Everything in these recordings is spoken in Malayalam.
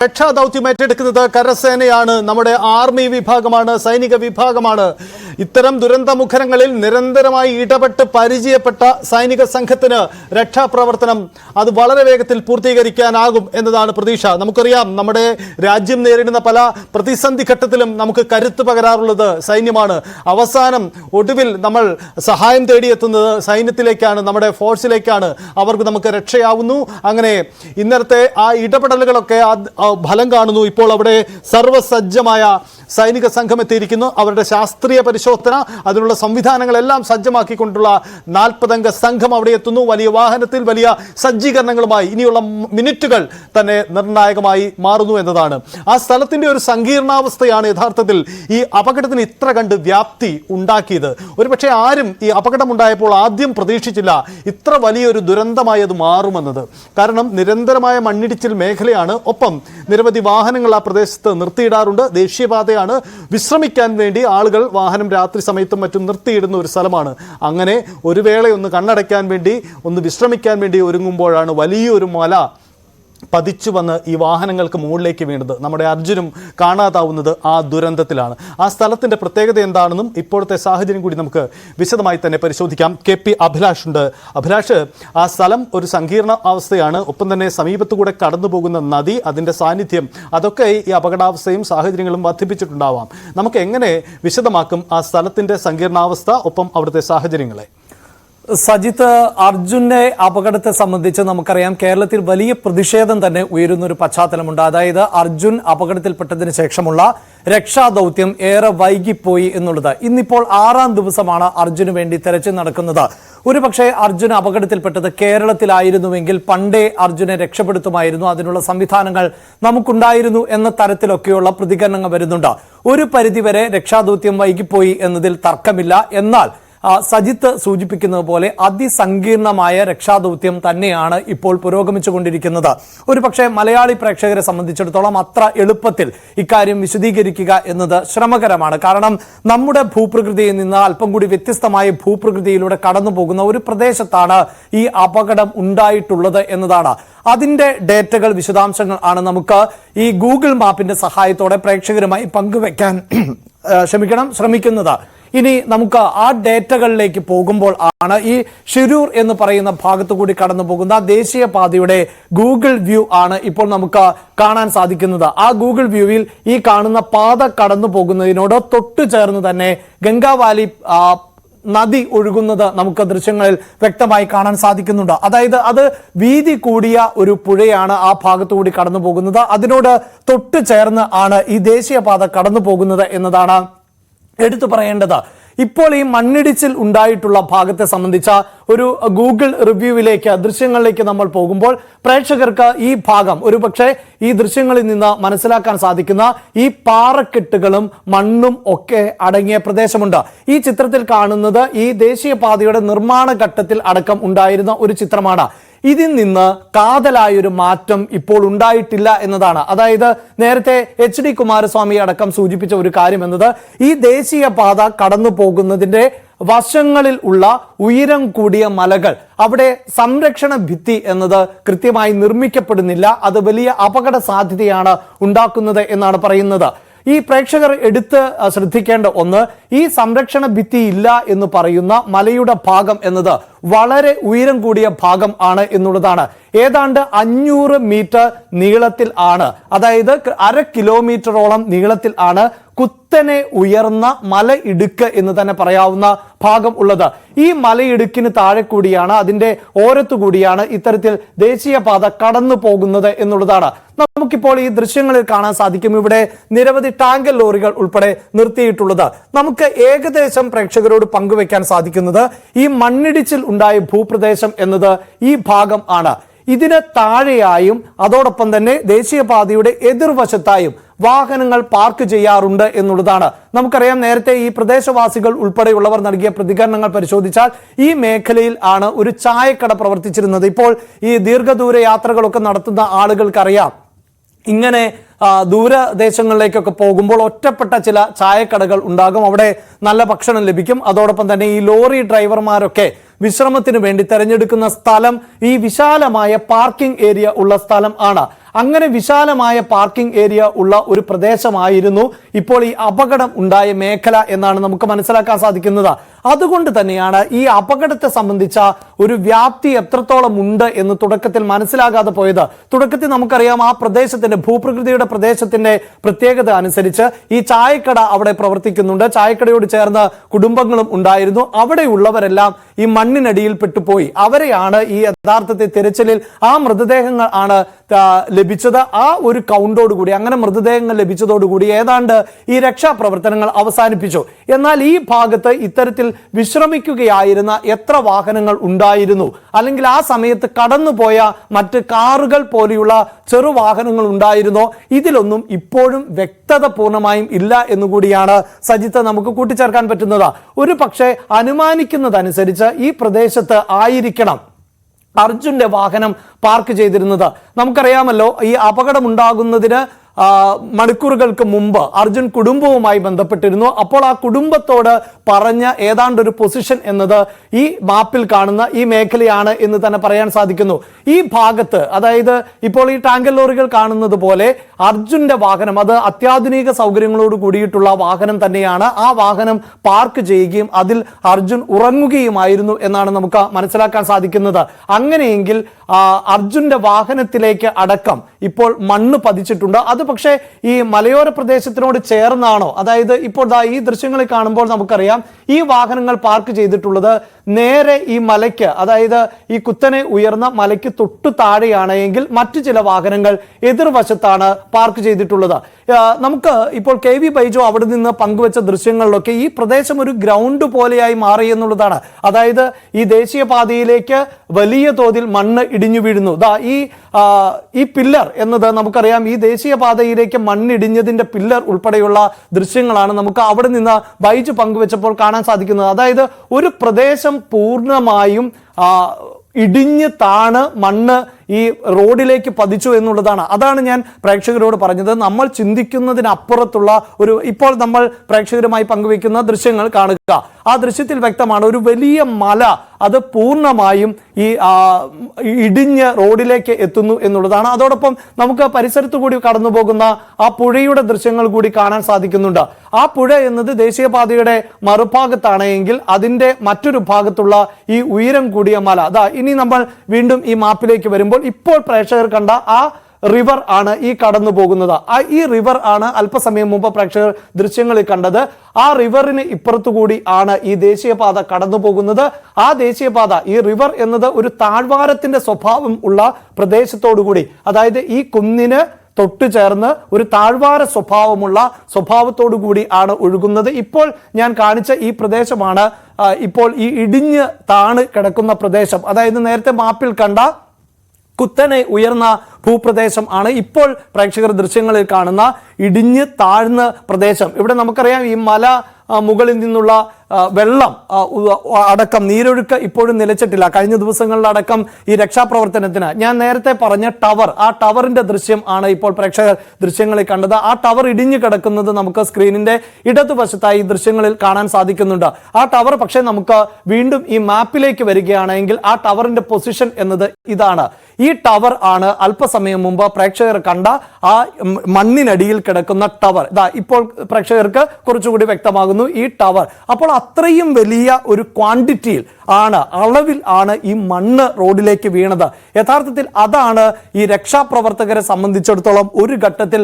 രക്ഷാദൗത്യം ഏറ്റെടുക്കുന്നത് കരസേനയാണ്, നമ്മുടെ ആർമി വിഭാഗമാണ്, സൈനിക വിഭാഗമാണ്. ഇത്തരം ദുരന്തമുഖരങ്ങളിൽ നിരന്തരമായി ഇടപെട്ട് പരിചയപ്പെട്ട സൈനിക സംഘത്തിന് രക്ഷാപ്രവർത്തനം അത് വളരെ വേഗത്തിൽ പൂർത്തീകരിക്കാനാകും എന്നതാണ് പ്രതീക്ഷ. നമുക്കറിയാം, നമ്മുടെ രാജ്യം നേരിടുന്ന പല പ്രതിസന്ധി ഘട്ടത്തിലും നമുക്ക് കരുത്ത് പകരാറുള്ളത് സൈന്യമാണ്. അവസാനം ഒടുവിൽ നമ്മൾ സഹായം തേടിയെത്തുന്നത് സൈന്യത്തിലേക്കാണ്, നമ്മുടെ ഫോഴ്സിലേക്കാണ്. അവർക്ക് നമുക്ക് രക്ഷയാവുന്നു. അങ്ങനെ ഇന്നലത്തെ ആ ഇടപെടലുകളൊക്കെ ഫലം കാണുന്നു. ഇപ്പോൾ അവിടെ സർവ്വസജ്ജമായ സൈനിക സംഘം എത്തിയിരിക്കുന്നു. അവരുടെ ശാസ്ത്രീയ പരിശോധന, അതിനുള്ള സംവിധാനങ്ങളെല്ലാം സജ്ജമാക്കിക്കൊണ്ടുള്ള 40 അംഗ സംഘം അവിടെ എത്തുന്നു. വലിയ വാഹനത്തിൽ വലിയ സജ്ജീകരണങ്ങളുമായി ഇനിയുള്ള മിനിറ്റുകൾ തന്നെ നിർണായകമായി മാറുന്നു എന്നതാണ്. ആ സ്ഥലത്തിൻ്റെ ഒരു സങ്കീർണാവസ്ഥയാണ് യഥാർത്ഥത്തിൽ ഈ അപകടത്തിന് ഇത്ര കണ്ട് വ്യാപ്തി ഉണ്ടാക്കിയത്. ഒരുപക്ഷെ ആരും ഈ അപകടമുണ്ടായപ്പോൾ ആദ്യം പ്രതീക്ഷിച്ചില്ല ഇത്ര വലിയൊരു ദുരന്തമായി അത് മാറുമെന്നത്. കാരണം നിരന്തരമായ മണ്ണിടിച്ചിൽ മേഖലയാണ്. ഒപ്പം നിരവധി വാഹനങ്ങൾ ആ പ്രദേശത്ത് നിർത്തിയിടാറുണ്ട്. ദേശീയപാതയാണ്. വിശ്രമിക്കാൻ വേണ്ടി ആളുകൾ വാഹനം രാത്രി സമയത്തും മറ്റും നിർത്തിയിടുന്ന ഒരു സ്ഥലമാണ്. അങ്ങനെ ഒരു വേളയൊന്ന് കണ്ണടയ്ക്കാൻ വേണ്ടി, ഒന്ന് വിശ്രമിക്കാൻ വേണ്ടി ഒരുങ്ങുമ്പോഴാണ് വലിയൊരു മല പതിച്ചു വന്ന് ഈ വാഹനങ്ങൾക്ക് മുകളിലേക്ക് വീണത്. നമ്മുടെ അർജുനും കാണാതാവുന്നത് ആ ദുരന്തത്തിലാണ്. ആ സ്ഥലത്തിൻ്റെ പ്രത്യേകത എന്താണെന്നും ഇപ്പോഴത്തെ സാഹചര്യം കൂടി നമുക്ക് വിശദമായി തന്നെ പരിശോധിക്കാം. KP അഭിലാഷ് ഉണ്ട്. അഭിലാഷ്, ആ സ്ഥലം ഒരു സങ്കീർണ അവസ്ഥയാണ്. ഒപ്പം തന്നെ സമീപത്തു കൂടെ കടന്നു പോകുന്ന നദി, അതിൻ്റെ സാന്നിധ്യം, അതൊക്കെ ഈ അപകടാവസ്ഥയും സാഹചര്യങ്ങളും വർദ്ധിപ്പിച്ചിട്ടുണ്ടാവാം. നമുക്ക് എങ്ങനെ വിശദമാക്കും ആ സ്ഥലത്തിൻ്റെ സങ്കീർണാവസ്ഥ, ഒപ്പം അവിടുത്തെ സാഹചര്യങ്ങളെ? സജിത്ത്, അർജുന്റെ അപകടത്തെ സംബന്ധിച്ച് നമുക്കറിയാം കേരളത്തിൽ വലിയ പ്രതിഷേധം തന്നെ ഉയരുന്ന ഒരു പശ്ചാത്തലമുണ്ട്. അതായത് അർജുൻ അപകടത്തിൽപ്പെട്ടതിന് ശേഷമുള്ള രക്ഷാദൗത്യം ഏറെ വൈകിപ്പോയി എന്നുള്ളത്. ഇന്നിപ്പോൾ 6ാം ദിവസമാണ് അർജുന് വേണ്ടി തെരച്ചിൽ നടക്കുന്നത്. ഒരുപക്ഷെ അർജുൻ അപകടത്തിൽപ്പെട്ടത് കേരളത്തിലായിരുന്നുവെങ്കിൽ പണ്ടേ അർജുനെ രക്ഷപ്പെടുത്തുമായിരുന്നു, അതിനുള്ള സംവിധാനങ്ങൾ നമുക്കുണ്ടായിരുന്നു എന്ന തരത്തിലൊക്കെയുള്ള പ്രതികരണങ്ങൾ വരുന്നുണ്ട്. ഒരു പരിധിവരെ രക്ഷാദൗത്യം വൈകിപ്പോയി എന്നതിൽ തർക്കമില്ല. എന്നാൽ സജിത്ത് സൂചിപ്പിക്കുന്നത് പോലെ അതിസങ്കീർണമായ രക്ഷാദൗത്യം തന്നെയാണ് ഇപ്പോൾ പുരോഗമിച്ചുകൊണ്ടിരിക്കുന്നത്. ഒരുപക്ഷെ മലയാളി പ്രേക്ഷകരെ സംബന്ധിച്ചിടത്തോളം അത്ര എളുപ്പത്തിൽ ഇക്കാര്യം വിശദീകരിക്കുക എന്നത് ശ്രമകരമാണ്. കാരണം നമ്മുടെ ഭൂപ്രകൃതിയിൽ നിന്ന് അല്പം കൂടി വ്യത്യസ്തമായ ഭൂപ്രകൃതിയിലൂടെ കടന്നു പോകുന്ന ഒരു പ്രദേശത്താണ് ഈ അപകടം ഉണ്ടായിട്ടുള്ളത് എന്നതാണ്. അതിന്റെ ഡേറ്റകൾ, വിശദാംശങ്ങൾ ആണ് നമുക്ക് ഈ ഗൂഗിൾ മാപ്പിന്റെ സഹായത്തോടെ പ്രേക്ഷകരുമായി പങ്കുവെക്കാൻ ശ്രമിക്കുന്നത്. ഇനി നമുക്ക് ആ ഡേറ്റകളിലേക്ക് പോകുമ്പോൾ ആണ് ഈ ഷിരൂർ എന്ന് പറയുന്ന ഭാഗത്തു കൂടി കടന്നു പോകുന്ന ദേശീയപാതയുടെ ഗൂഗിൾ വ്യൂ ആണ് ഇപ്പോൾ നമുക്ക് കാണാൻ സാധിക്കുന്നത്. ആ ഗൂഗിൾ വ്യൂവിൽ ഈ കാണുന്ന പാത കടന്നു പോകുന്നതിനോട് തൊട്ടു ചേർന്ന് തന്നെ ഗംഗാവാലി നദി ഒഴുകുന്നത് നമുക്ക് ദൃശ്യങ്ങളിൽ വ്യക്തമായി കാണാൻ സാധിക്കുന്നുണ്ട്. അതായത് അത് വീതി കൂടിയ ഒരു പുഴയാണ് ആ ഭാഗത്തുകൂടി കടന്നു പോകുന്നത്. അതിനോട് തൊട്ടു ചേർന്ന് ആണ് ഈ ദേശീയപാത കടന്നു പോകുന്നത് എന്നതാണ് എടുത്തു പറയേണ്ടത്. ഇപ്പോൾ ഈ മണ്ണിടിച്ചിൽ ഉണ്ടായിട്ടുള്ള ഭാഗത്തെ സംബന്ധിച്ച ഒരു ഗൂഗിൾ റിവ്യൂവിലേക്ക്, ദൃശ്യങ്ങളിലേക്ക് നമ്മൾ പോകുമ്പോൾ പ്രേക്ഷകർക്ക് ഈ ഭാഗം ഒരുപക്ഷെ ഈ ദൃശ്യങ്ങളിൽ നിന്ന് മനസ്സിലാക്കാൻ സാധിക്കുന്ന ഈ പാറക്കെട്ടുകളും മണ്ണും ഒക്കെ അടങ്ങിയ പ്രദേശമുണ്ട്. ഈ ചിത്രത്തിൽ കാണുന്നത് ഈ ദേശീയപാതയുടെ നിർമ്മാണ ഘട്ടത്തിൽ അടക്കം ഉണ്ടായിരുന്ന ഒരു ചിത്രമാണ്. ഇതിൽ നിന്ന് കാതലായൊരു മാറ്റം ഇപ്പോൾ ഉണ്ടായിട്ടില്ല എന്നതാണ്. അതായത് നേരത്തെ HD കുമാരസ്വാമി അടക്കം സൂചിപ്പിച്ച ഒരു കാര്യം എന്നത് ഈ ദേശീയപാത കടന്നു പോകുന്നതിന്റെ വശങ്ങളിൽ ഉള്ള ഉയരം കൂടിയ മലകൾ, അവിടെ സംരക്ഷണ ഭിത്തി എന്നത് കൃത്യമായി നിർമ്മിക്കപ്പെടുന്നില്ല. അത് വലിയ അപകട സാധ്യതയാണ് ഉണ്ടാക്കുന്നത് എന്നാണ് പറയുന്നത്. ഈ പ്രേക്ഷകർ എടുത്ത് ശ്രദ്ധിക്കേണ്ട ഒന്ന്, ഈ സംരക്ഷണ ഭിത്തി ഇല്ല എന്ന് പറയുന്ന മലയുടെ ഭാഗം എന്നത് വളരെ ഉയരം കൂടിയ ഭാഗം ആണ് എന്നുള്ളതാണ്. ഏതാണ്ട് 500 മീറ്റർ നീളത്തിൽ ആണ്, അതായത് 1/2 കിലോമീറ്ററോളം നീളത്തിൽ ആണ് കുത്തനെ ഉയർന്ന മലയിടുക്ക് എന്ന് തന്നെ പറയാവുന്ന ഭാഗം ഉള്ളത്. ഈ മലയിടുക്കിന് താഴെ കൂടിയാണ്, അതിന്റെ ഓരത്തു കൂടിയാണ് ഇത്തരത്തിൽ ദേശീയപാത കടന്നു പോകുന്നത് എന്നുള്ളതാണ്. നമുക്കിപ്പോൾ ഈ ദൃശ്യങ്ങളിൽ കാണാൻ സാധിക്കും ഇവിടെ നിരവധി ടാങ്കർ ലോറികൾ ഉൾപ്പെടെ നിർത്തിയിട്ടുള്ളത്. നമുക്ക് ഏകദേശം പ്രേക്ഷകരോട് പങ്കുവെക്കാൻ സാധിക്കുന്നത് ഈ മണ്ണിടിച്ചിൽ ഉണ്ടായ ഭൂപ്രദേശം എന്നത് ഈ ഭാഗം ആണ്. ഇതിന് താഴെയായും അതോടൊപ്പം തന്നെ ദേശീയപാതയുടെ എതിർവശത്തായും വാഹനങ്ങൾ പാർക്ക് ചെയ്യാറുണ്ട് എന്നുള്ളതാണ്. നമുക്കറിയാം, നേരത്തെ ഈ പ്രദേശവാസികൾ ഉൾപ്പെടെയുള്ളവർ നൽകിയ പ്രതികരണങ്ങൾ പരിശോധിച്ചാൽ ഈ മേഖലയിൽ ആണ് ഒരു ചായക്കട പ്രവർത്തിച്ചിരുന്നത്. ഇപ്പോൾ ഈ ദീർഘദൂര യാത്രകളൊക്കെ നടത്തുന്ന ആളുകൾക്കറിയാം, ഇങ്ങനെ ദൂരദേശങ്ങളിലേക്കൊക്കെ പോകുമ്പോൾ ഒറ്റപ്പെട്ട ചില ചായക്കടകൾ ഉണ്ടാകും. അവിടെ നല്ല ഭക്ഷണം ലഭിക്കും. അതോടൊപ്പം തന്നെ ഈ ലോറി ഡ്രൈവർമാരൊക്കെ വിശ്രമത്തിന് വേണ്ടി തെരഞ്ഞെടുക്കുന്ന സ്ഥലം ഈ വിശാലമായ പാർക്കിംഗ് ഏരിയ ഉള്ള സ്ഥലം ആണ്. അങ്ങനെ വിശാലമായ പാർക്കിംഗ് ഏരിയ ഉള്ള ഒരു പ്രദേശമായിരുന്നു ഇപ്പോൾ ഈ അപകടം ഉണ്ടായ മേഖല എന്നാണ് നമുക്ക് മനസ്സിലാക്കാൻ സാധിക്കുന്നത്. അതുകൊണ്ട് തന്നെയാണ് ഈ അപകടത്തെ സംബന്ധിച്ച ഒരു വ്യാപ്തി എത്രത്തോളം ഉണ്ട് എന്ന് തുടക്കത്തിൽ മനസ്സിലാകാതെ പോയത്. തുടക്കത്തിൽ നമുക്കറിയാം ആ പ്രദേശത്തിന്റെ ഭൂപ്രകൃതിയുടെ പ്രദേശത്തിന്റെ പ്രത്യേകത അനുസരിച്ച് ഈ ചായക്കട അവിടെ പ്രവർത്തിക്കുന്നുണ്ട്. ചായക്കടയോട് ചേർന്ന് കുടുംബങ്ങളും ഉണ്ടായിരുന്നു. അവിടെയുള്ളവരെല്ലാം ഈ മണ്ണിനടിയിൽ പെട്ടുപോയി. അവരെയാണ് ഈ യഥാർത്ഥത്തിൽ തിരച്ചിലിൽ ആ മൃതദേഹങ്ങൾ ആണ് ലഭിച്ചത്. ആ ഒരു കൗണ്ടോടുകൂടി അങ്ങനെ മൃതദേഹങ്ങൾ ലഭിച്ചതോടുകൂടി ഏതാണ്ട് ഈ രക്ഷാപ്രവർത്തനങ്ങൾ അവസാനിപ്പിച്ചു. എന്നാൽ ഈ ഭാഗത്ത് ഇത്തരത്തിൽ വിശ്രമിക്കുകയായിരുന്ന എത്ര വാഹനങ്ങൾ ഉണ്ടായിരുന്നു, അല്ലെങ്കിൽ ആ സമയത്ത് കടന്നുപോയ മറ്റ് കാറുകൾ പോലെയുള്ള ചെറുവാഹനങ്ങൾ ഉണ്ടായിരുന്നോ, ഇതിലൊന്നും ഇപ്പോഴും വ്യക്തത പൂർണ്ണമായും ഇല്ല എന്നുകൂടിയാണ് സജിത്ത് നമുക്ക് കൂട്ടിച്ചേർക്കാൻ പറ്റുന്നത്. ഒരു പക്ഷേ അനുമാനിക്കുന്നതനുസരിച്ച് ഈ പ്രദേശത്ത് ആയിരിക്കണം അർജുന്റെ വാഹനം പാർക്ക് ചെയ്തിരുന്നത്. നമുക്കറിയാമല്ലോ ഈ അപകടം ഉണ്ടാകുന്നതിന് മണിക്കൂറുകൾക്ക് മുമ്പ് അർജുൻ കുടുംബവുമായി ബന്ധപ്പെട്ടിരുന്നു. അപ്പോൾ ആ കുടുംബത്തോട് പറഞ്ഞ ഏതാണ്ട് ഒരു പൊസിഷൻ എന്നത് ഈ മാപ്പിൽ കാണുന്ന ഈ മേഖലയാണ് എന്ന് തന്നെ പറയാൻ സാധിക്കുന്നു. ഈ ഭാഗത്ത്, അതായത് ഇപ്പോൾ ഈ ടാങ്കർ ലോറികൾ കാണുന്നത് പോലെ അർജുന്റെ വാഹനം, അത് അത്യാധുനിക സൗകര്യങ്ങളോട് കൂടിയിട്ടുള്ള വാഹനം തന്നെയാണ്. ആ വാഹനം പാർക്ക് ചെയ്യുകയും അതിൽ അർജുൻ ഉറങ്ങുകയുമായിരുന്നു എന്നാണ് നമുക്ക് മനസ്സിലാക്കാൻ സാധിക്കുന്നത്. അങ്ങനെയെങ്കിൽ അർജുന്റെ വാഹനത്തിലേക്ക് അടക്കം ഇപ്പോൾ മണ്ണ് പതിച്ചിട്ടുണ്ട്. അത് പക്ഷേ ഈ മലയോര പ്രദേശത്തിനോട് ചേർന്നാണോ, അതായത് ഇപ്പോൾ ഈ ദൃശ്യങ്ങളിൽ കാണുമ്പോൾ നമുക്കറിയാം ഈ വാഹനങ്ങൾ പാർക്ക് ചെയ്തിട്ടുള്ളത് നേരെ ഈ മലയ്ക്ക്, അതായത് ഈ കുത്തനെ ഉയർന്ന മലയ്ക്ക് തൊട്ടു താഴെയാണ് എങ്കിൽ മറ്റു ചില വാഹനങ്ങൾ എതിർവശത്താണ് പാർക്ക് ചെയ്തിട്ടുള്ളത്. നമുക്ക് ഇപ്പോൾ KV ബൈജു അവിടെ നിന്ന് പങ്കുവച്ച ദൃശ്യങ്ങളിലൊക്കെ ഈ പ്രദേശം ഒരു ഗ്രൗണ്ട് പോലെയായി മാറി എന്നുള്ളതാണ്. അതായത് ഈ ദേശീയപാതയിലേക്ക് വലിയ തോതിൽ മണ്ണ് ഇടിഞ്ഞു വീഴുന്നു. ഈ പില്ലർ എന്നത് നമുക്കറിയാം, ഈ ദേശീയപാതയിലേക്ക് മണ്ണിടിഞ്ഞതിന്റെ പില്ലർ ഉൾപ്പെടെയുള്ള ദൃശ്യങ്ങളാണ് നമുക്ക് അവിടെ നിന്ന് ബൈജു പങ്കുവച്ചപ്പോൾ കാണാൻ സാധിക്കുന്നത്. അതായത് ഒരു പ്രദേശം പൂർണ്ണമായും ഇടിഞ്ഞ് താണ് മണ്ണ് ഈ റോഡിലേക്ക് പതിച്ചു എന്നുള്ളതാണ്. അതാണ് ഞാൻ പ്രേക്ഷകരോട് പറഞ്ഞത്. നമ്മൾ ചിന്തിക്കുന്നതിനപ്പുറത്തുള്ള ഒരു, ഇപ്പോൾ നമ്മൾ പ്രേക്ഷകരുമായി പങ്കുവെക്കുന്ന ദൃശ്യങ്ങൾ കാണുക. ആ ദൃശ്യത്തിൽ വ്യക്തമാണ് ഒരു വലിയ മല അത് പൂർണ്ണമായും ഈ ഇടിഞ്ഞ് റോഡിലേക്ക് എത്തുന്നു എന്നുള്ളതാണ്. അതോടൊപ്പം നമുക്ക് പരിസരത്തു കൂടി കടന്നു പോകുന്ന ആ പുഴയുടെ ദൃശ്യങ്ങൾ കൂടി കാണാൻ സാധിക്കുന്നുണ്ട്. ആ പുഴ എന്നത് ദേശീയപാതയുടെ മറുഭാഗത്താണ് എങ്കിൽ അതിന്റെ മറ്റൊരു ഭാഗത്തുള്ള ഈ ഉയരം കൂടിയ മല, ഇനി നമ്മൾ വീണ്ടും ഈ മാപ്പിലേക്ക് വരുമ്പോൾ ഇപ്പോൾ പ്രേക്ഷകർ കണ്ട ആ റിവർ ആണ് ഈ കടന്നു പോകുന്നത്. ഈ റിവർ ആണ് അല്പസമയം മുമ്പ് പ്രേക്ഷകർ ദൃശ്യങ്ങളിൽ കണ്ടത്. ആ റിവറിന് ഇപ്പുറത്തുകൂടി ആണ് ഈ ദേശീയപാത കടന്നു പോകുന്നത്. ആ ദേശീയപാത, ഈ റിവർ എന്നത് ഒരു താഴ്വാരത്തിന്റെ സ്വഭാവം ഉള്ള പ്രദേശത്തോടുകൂടി, അതായത് ഈ കുന്നിന് തൊട്ടു ചേർന്ന് ഒരു താഴ്വാര സ്വഭാവത്തോടു കൂടി ആണ് ഒഴുകുന്നത്. ഇപ്പോൾ ഞാൻ കാണിച്ച ഈ പ്രദേശമാണ് ഇപ്പോൾ ഈ ഇടിഞ്ഞ് താണ് കിടക്കുന്ന പ്രദേശം. അതായത് നേരത്തെ മാപ്പിൽ കണ്ട കുത്തനെ ഉയർന്ന ഭൂപ്രദേശം ആണ് ഇപ്പോൾ പ്രേക്ഷകർ ദൃശ്യങ്ങളിൽ കാണുന്ന ഇടിഞ്ഞ് താഴ്ന്ന പ്രദേശം. ഇവിടെ നമുക്കറിയാം ഈ മല മുകളിൽ നിന്നുള്ള വെള്ളം അടക്കം നീരൊഴുക്ക് ഇപ്പോഴും നിലച്ചിട്ടില്ല. കഴിഞ്ഞ ദിവസങ്ങളിലടക്കം ഈ രക്ഷാപ്രവർത്തനത്തിന് ഞാൻ നേരത്തെ പറഞ്ഞ ടവർ, ആ ടവറിന്റെ ദൃശ്യം ആണ് ഇപ്പോൾ പ്രേക്ഷകർ ദൃശ്യങ്ങളിൽ കണ്ടത്. ആ ടവർ ഇടിഞ്ഞു കിടക്കുന്നത് നമുക്ക് സ്ക്രീനിന്റെ ഇടതുവശത്തായി ദൃശ്യങ്ങളിൽ കാണാൻ സാധിക്കുന്നുണ്ട്. ആ ടവർ പക്ഷേ നമുക്ക് വീണ്ടും ഈ മാപ്പിലേക്ക് വരികയാണെങ്കിൽ ആ ടവറിന്റെ പൊസിഷൻ എന്നത് ഇതാണ്. ഈ ടവർ ആണ് അല്പസമയം മുമ്പ് പ്രേക്ഷകർ കണ്ട ആ മണ്ണിനടിയിൽ കിടക്കുന്ന ടവർ. ഇപ്പോൾ പ്രേക്ഷകർക്ക് കുറച്ചുകൂടി വ്യക്തമാകുന്നു ഈ ടവർ. അപ്പോൾ അത്രയും വലിയ ഒരു ക്വാണ്ടിറ്റിയിൽ അളവിൽ ആണ് ഈ മണ്ണ് റോഡിലേക്ക് വീണത്. യഥാർത്ഥത്തിൽ അതാണ് ഈ രക്ഷാപ്രവർത്തകരെ സംബന്ധിച്ചിടത്തോളം ഒരു ഘട്ടത്തിൽ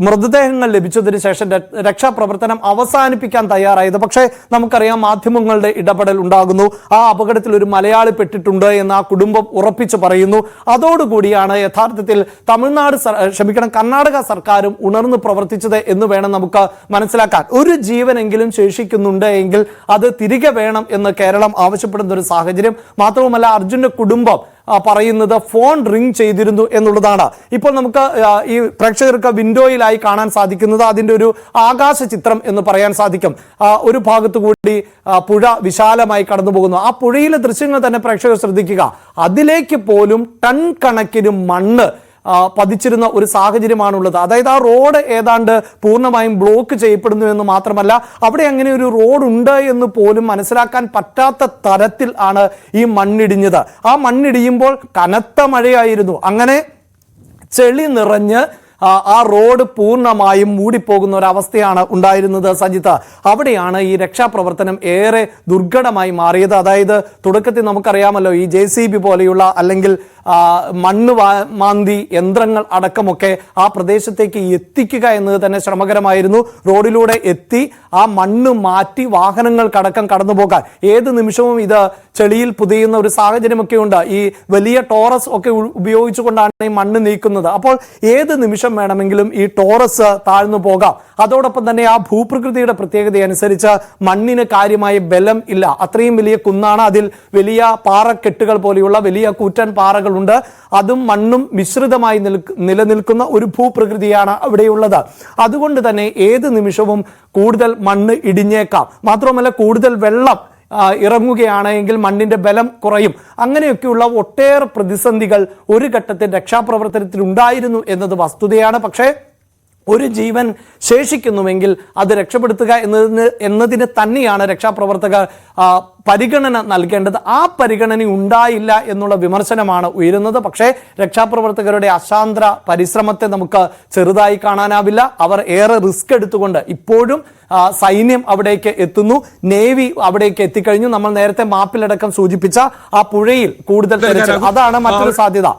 മൃതദേഹങ്ങൾ ലഭിച്ചതിന് ശേഷം രക്ഷാപ്രവർത്തനം അവസാനിപ്പിക്കാൻ തയ്യാറായത്. പക്ഷേ നമുക്കറിയാം മാധ്യമങ്ങളുടെ ഇടപെടൽ ഉണ്ടാകുന്നു. ആ അപകടത്തിൽ ഒരു മലയാളി പെട്ടിട്ടുണ്ട് എന്ന് ആ കുടുംബം ഉറപ്പിച്ചു പറയുന്നു. അതോടുകൂടിയാണ് യഥാർത്ഥത്തിൽ കർണാടക സർക്കാരും ഉണർന്നു പ്രവർത്തിച്ചത് എന്ന് വേണം നമുക്ക് മനസ്സിലാക്കാൻ. ഒരു ജീവനെങ്കിലും ശേഷിക്കുന്നുണ്ട് എങ്കിൽ അത് തിരികെ വേണം എന്ന് കേരളം ആവശ്യപ്പെടുന്ന ഒരു സാഹചര്യം. മാത്രവുമല്ല അർജുന്റെ കുടുംബം പറയുന്നത് ഫോൺ റിംഗ് ചെയ്തിരുന്നു എന്നുള്ളതാണ്. ഇപ്പോൾ നമുക്ക് ഈ പ്രേക്ഷകർക്ക് വിൻഡോയിലായി കാണാൻ സാധിക്കുന്നത് അതിന്റെ ഒരു ആകാശ ചിത്രം എന്ന് പറയാൻ സാധിക്കും. ഒരു ഭാഗത്തു കൂടി പുഴ വിശാലമായി കടന്നു പോകുന്നു. ആ പുഴയിലെ ദൃശ്യങ്ങൾ തന്നെ പ്രേക്ഷകർ ശ്രദ്ധിക്കുക. അതിലേക്ക് പോലും ടൺ കണക്കിന് മണ്ണ് പതിച്ചിരുന്ന ഒരു സാഹചര്യമാണുള്ളത്. അതായത് ആ റോഡ് ഏതാണ്ട് പൂർണ്ണമായും ബ്ലോക്ക് ചെയ്യപ്പെടുന്നു എന്ന് മാത്രമല്ല, അവിടെ അങ്ങനെ ഒരു റോഡ് ഉണ്ട് എന്ന് പോലും മനസ്സിലാക്കാൻ പറ്റാത്ത തരത്തിൽ ആണ് ഈ മണ്ണിടിഞ്ഞത്. ആ മണ്ണിടിയുമ്പോൾ കനത്ത മഴയായിരുന്നു. അങ്ങനെ ചെളി നിറഞ്ഞ് ആ റോഡ് പൂർണ്ണമായും മൂടിപ്പോകുന്ന ഒരവസ്ഥയാണ് ഉണ്ടായിരുന്നത് സജിത്ത്. അവിടെയാണ് ഈ രക്ഷാപ്രവർത്തനം ഏറെ ദുർഘടമായി മാറിയത്. അതായത് തുടക്കത്തിൽ നമുക്കറിയാമല്ലോ, ഈ JCB പോലെയുള്ള അല്ലെങ്കിൽ മണ്ണ് മാന്തി യന്ത്രങ്ങൾ അടക്കമൊക്കെ ആ പ്രദേശത്തേക്ക് എത്തിക്കുക എന്നത് തന്നെ ശ്രമകരമായിരുന്നു. റോഡിലൂടെ എത്തി ആ മണ്ണ് മാറ്റി വാഹനങ്ങൾക്കടക്കം കടന്നു പോകാൻ ഏത് നിമിഷവും ഇത് ചെളിയിൽ പുതിയുന്ന ഒരു സാഹചര്യമൊക്കെ ഉണ്ട്. ഈ വലിയ ടോറസ് ഒക്കെ ഉപയോഗിച്ചുകൊണ്ടാണ് ഈ മണ്ണ് നീക്കുന്നത്. അപ്പോൾ ഏത് നിമിഷം വേണമെങ്കിലും ഈ ടോറസ് താഴ്ന്നു പോകാം. അതോടൊപ്പം തന്നെ ആ ഭൂപ്രകൃതിയുടെ പ്രത്യേകത അനുസരിച്ച് മണ്ണിന് കാര്യമായ ബലം ഇല്ല. അത്രയും വലിയ കുന്നാണ്, അതിൽ വലിയ പാറക്കെട്ടുകൾ പോലെയുള്ള വലിയ കൂറ്റൻ പാറകളുണ്ട്. അതും മണ്ണും മിശ്രിതമായി നിലനിൽക്കുന്ന ഒരു ഭൂപ്രകൃതിയാണ് അവിടെയുള്ളത്. അതുകൊണ്ട് തന്നെ ഏത് നിമിഷവും കൂടുതൽ മണ്ണ് ഇടിഞ്ഞേക്കാം. മാത്രമല്ല, കൂടുതൽ വെള്ളം ഇറങ്ങുകയാണെങ്കിൽ മണ്ണിന്റെ ബലം കുറയും. അങ്ങനെയൊക്കെയുള്ള ഒട്ടേറെ പ്രതിസന്ധികൾ ഒരു ഘട്ടത്തിൽ രക്ഷാപ്രവർത്തനത്തിൽ ഉണ്ടായിരുന്നു എന്നത് വസ്തുതയാണ്. പക്ഷേ ഒരു ജീവൻ ശേഷിക്കുന്നുവെങ്കിൽ അത് രക്ഷപ്പെടുത്തുക എന്നതിന് തന്നെയാണ് രക്ഷാപ്രവർത്തകർ പരിഗണന നൽകേണ്ടത്. ആ പരിഗണന ഉണ്ടായില്ല എന്നുള്ള വിമർശനമാണ് ഉയരുന്നത്. പക്ഷേ രക്ഷാപ്രവർത്തകരുടെ അശാന്ത പരിശ്രമത്തെ നമുക്ക് ചെറുതായി കാണാനാവില്ല. അവർ ഏറെ റിസ്ക് എടുത്തുകൊണ്ട് ഇപ്പോഴും സൈന്യം അവിടേക്ക് എത്തുന്നു, നേവി അവിടേക്ക് എത്തിക്കഴിഞ്ഞു. നമ്മൾ നേരത്തെ മാപ്പിലടക്കം സൂചിപ്പിച്ച ആ പുഴയിൽ കൂടുതൽ തെരച്ചിൽ, അതാണ് മറ്റൊരു സാധ്യത.